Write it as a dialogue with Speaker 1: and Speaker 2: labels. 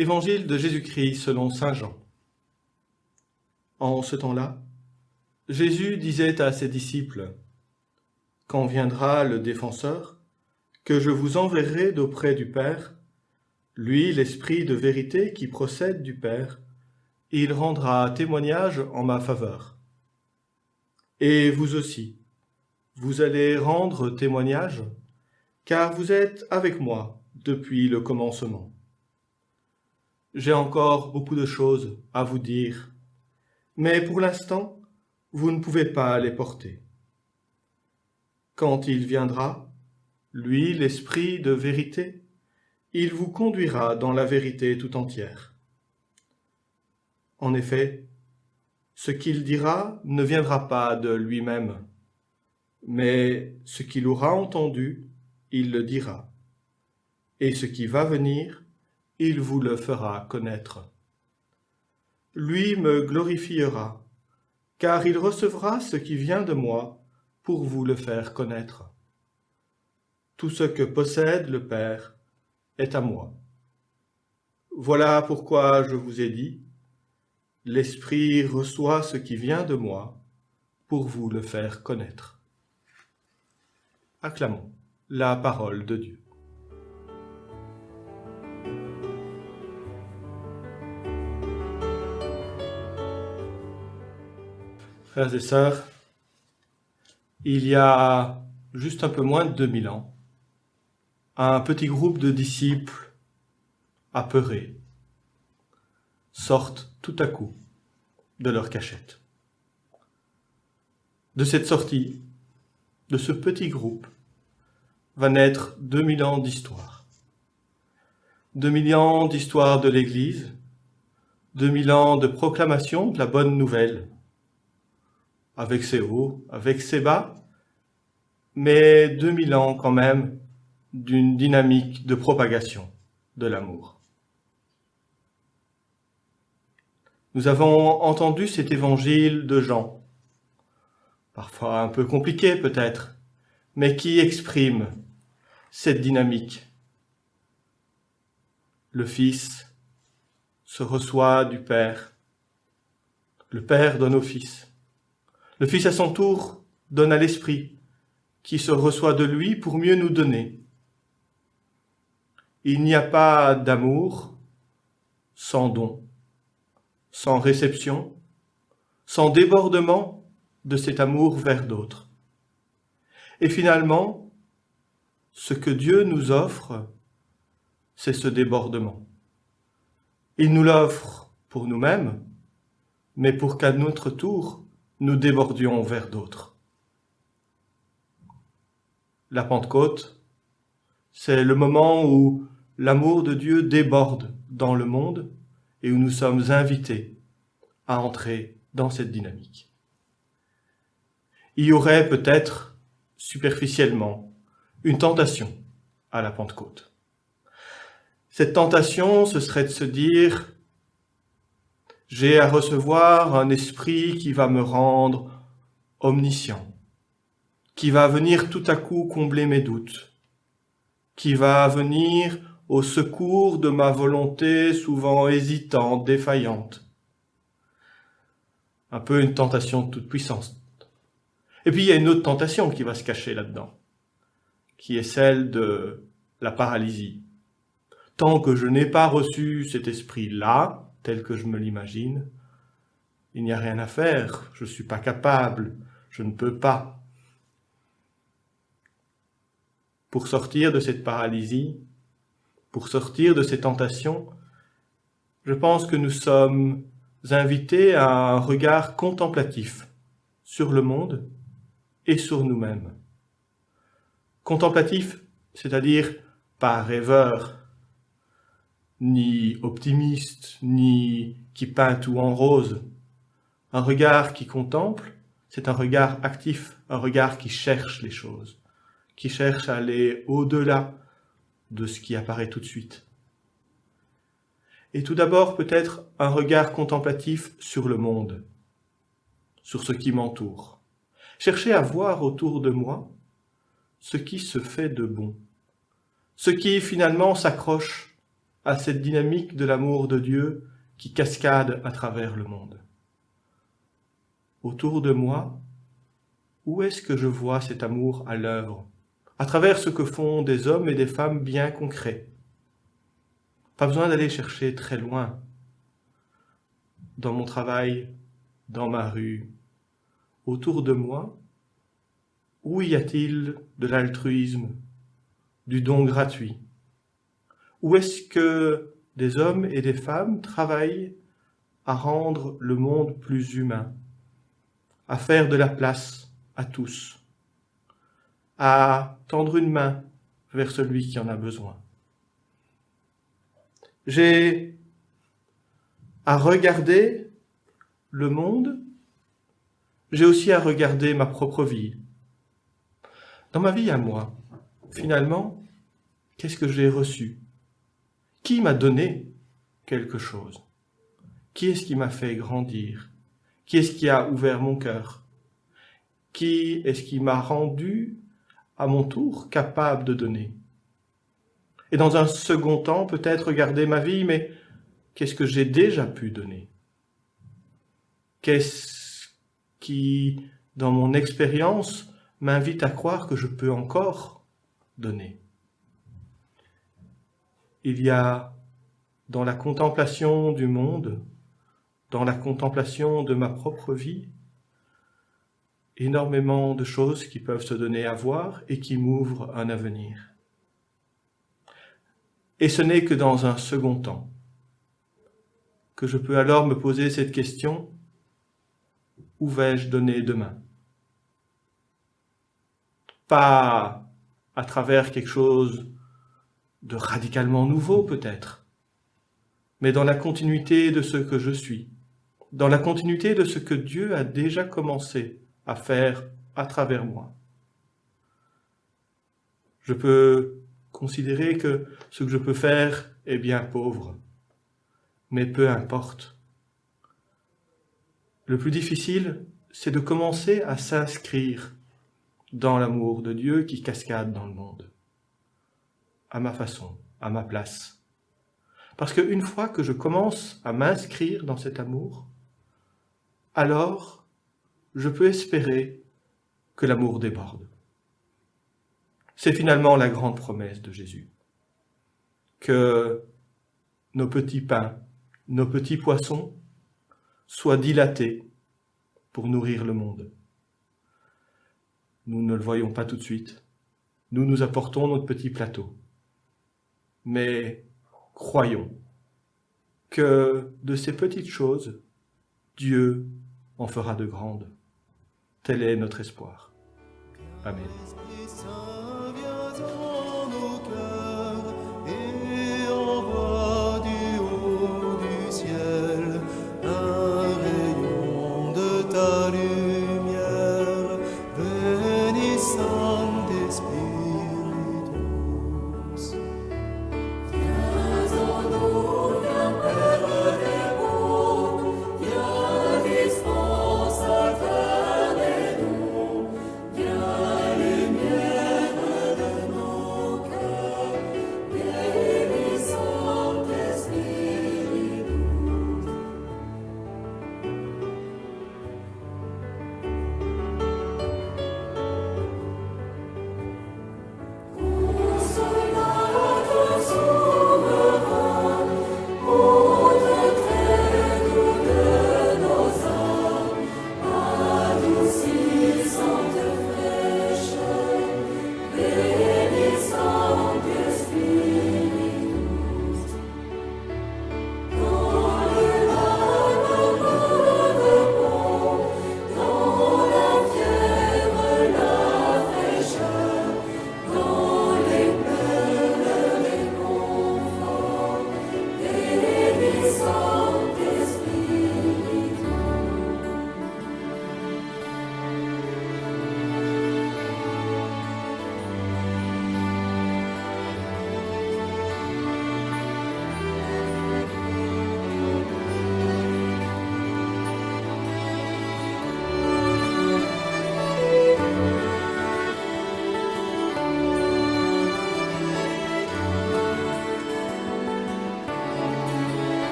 Speaker 1: Évangile de Jésus-Christ selon saint Jean. En ce temps-là, Jésus disait à ses disciples, « Quand viendra le défenseur, que je vous enverrai d'auprès du Père, lui, l'Esprit de vérité qui procède du Père, il rendra témoignage en ma faveur. Et vous aussi, vous allez rendre témoignage, car vous êtes avec moi depuis le commencement. J'ai encore beaucoup de choses à vous dire, mais pour l'instant, vous ne pouvez pas les porter. Quand il viendra, lui, l'Esprit de vérité, il vous conduira dans la vérité tout entière. En effet, ce qu'il dira ne viendra pas de lui-même, mais ce qu'il aura entendu, il le dira. Et ce qui va venir, il vous le fera connaître. Lui me glorifiera, car il recevra ce qui vient de moi pour vous le faire connaître. Tout ce que possède le Père est à moi. Voilà pourquoi je vous ai dit, l'Esprit reçoit ce qui vient de moi pour vous le faire connaître. Acclamons la parole de Dieu. Frères et sœurs, il y a juste un peu moins de 2000 ans, un petit groupe de disciples apeurés sortent tout à coup de leur cachette. De cette sortie, de ce petit groupe, va naître 2000 ans d'histoire. 2000 ans d'histoire de l'Église, 2000 ans de proclamation de la bonne nouvelle, avec ses hauts, avec ses bas, mais 2000 ans quand même d'une dynamique de propagation de l'amour. Nous avons entendu cet évangile de Jean, parfois un peu compliqué peut-être, mais qui exprime cette dynamique. Le Fils se reçoit du Père, le Père donne au Fils. Le Fils à son tour donne à l'Esprit, qui se reçoit de lui pour mieux nous donner. Il n'y a pas d'amour sans don, sans réception, sans débordement de cet amour vers d'autres. Et finalement, ce que Dieu nous offre, c'est ce débordement. Il nous l'offre pour nous-mêmes, mais pour qu'à notre tour, nous débordions vers d'autres. La Pentecôte, c'est le moment où l'amour de Dieu déborde dans le monde et où nous sommes invités à entrer dans cette dynamique. Il y aurait peut-être, superficiellement, une tentation à la Pentecôte. Cette tentation, ce serait de se dire « J'ai à recevoir un esprit qui va me rendre omniscient, qui va venir tout à coup combler mes doutes, qui va venir au secours de ma volonté souvent hésitante, défaillante. » Un peu une tentation de toute puissance. Et puis il y a une autre tentation qui va se cacher là-dedans, qui est celle de la paralysie. Tant que je n'ai pas reçu cet esprit-là, tel que je me l'imagine, il n'y a rien à faire, je ne suis pas capable, je ne peux pas. Pour sortir de cette paralysie, pour sortir de ces tentations, je pense que nous sommes invités à un regard contemplatif sur le monde et sur nous-mêmes. Contemplatif, c'est-à-dire pas rêveur, ni optimiste, ni qui peint tout en rose. Un regard qui contemple, c'est un regard actif, un regard qui cherche les choses, qui cherche à aller au-delà de ce qui apparaît tout de suite. Et tout d'abord, peut-être un regard contemplatif sur le monde, sur ce qui m'entoure. Chercher à voir autour de moi ce qui se fait de bon, ce qui finalement s'accroche à cette dynamique de l'amour de Dieu qui cascade à travers le monde. Autour de moi, où est-ce que je vois cet amour à l'œuvre, à travers ce que font des hommes et des femmes bien concrets? Pas besoin d'aller chercher très loin. Dans mon travail, dans ma rue, autour de moi, où y a-t-il de l'altruisme, du don gratuit? Où est-ce que des hommes et des femmes travaillent à rendre le monde plus humain, à faire de la place à tous, à tendre une main vers celui qui en a besoin? J'ai à regarder le monde, j'ai aussi à regarder ma propre vie. Dans ma vie à moi, finalement, qu'est-ce que j'ai reçu? Qui m'a donné quelque chose? Qui est-ce qui m'a fait grandir? Qui est-ce qui a ouvert mon cœur? Qui est-ce qui m'a rendu, à mon tour, capable de donner? Et dans un second temps, peut-être regarder ma vie, mais qu'est-ce que j'ai déjà pu donner? Qu'est-ce qui, dans mon expérience, m'invite à croire que je peux encore donner? Il y a, dans la contemplation du monde, dans la contemplation de ma propre vie, énormément de choses qui peuvent se donner à voir et qui m'ouvrent un avenir. Et ce n'est que dans un second temps que je peux alors me poser cette question: où vais-je donner demain? Pas à travers quelque chose de radicalement nouveau peut-être, mais dans la continuité de ce que je suis, dans la continuité de ce que Dieu a déjà commencé à faire à travers moi. Je peux considérer que ce que je peux faire est bien pauvre, mais peu importe. Le plus difficile, c'est de commencer à s'inscrire dans l'amour de Dieu qui cascade dans le monde, à ma façon, à ma place. Parce qu'une fois que je commence à m'inscrire dans cet amour, alors je peux espérer que l'amour déborde. C'est finalement la grande promesse de Jésus, que nos petits pains, nos petits poissons soient dilatés pour nourrir le monde. Nous ne le voyons pas tout de suite. Nous apportons notre petit plateau. Mais croyons que de ces petites choses, Dieu en fera de grandes. Tel est notre espoir. Amen.